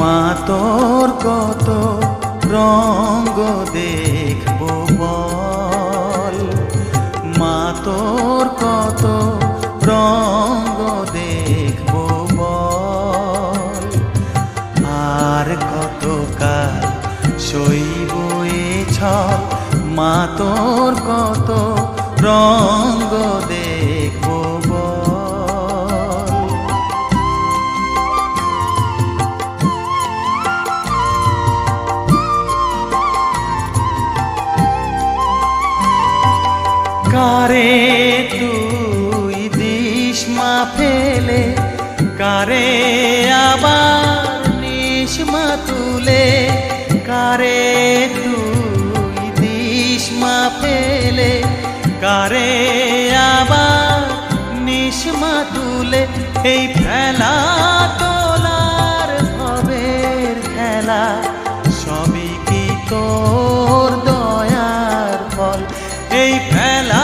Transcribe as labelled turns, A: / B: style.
A: মা তোর কত রঙ্গ দেখবো বল, মা তোর কত রঙ্গ দেখবো বল, আর কত কাল সইব এ ছল, মা তোর কত রঙ্গ দেখবো বল। কারে তুই দিস মা ফেলে, কারে আবার নিস মা তুলে, কারে তুই দিস মা ফেলে, কারে আবার নিস মা তুলে। এই ফেলা তোলার ভবের খেলা সবই কি তোর দয়ার ফল, এই ফেলা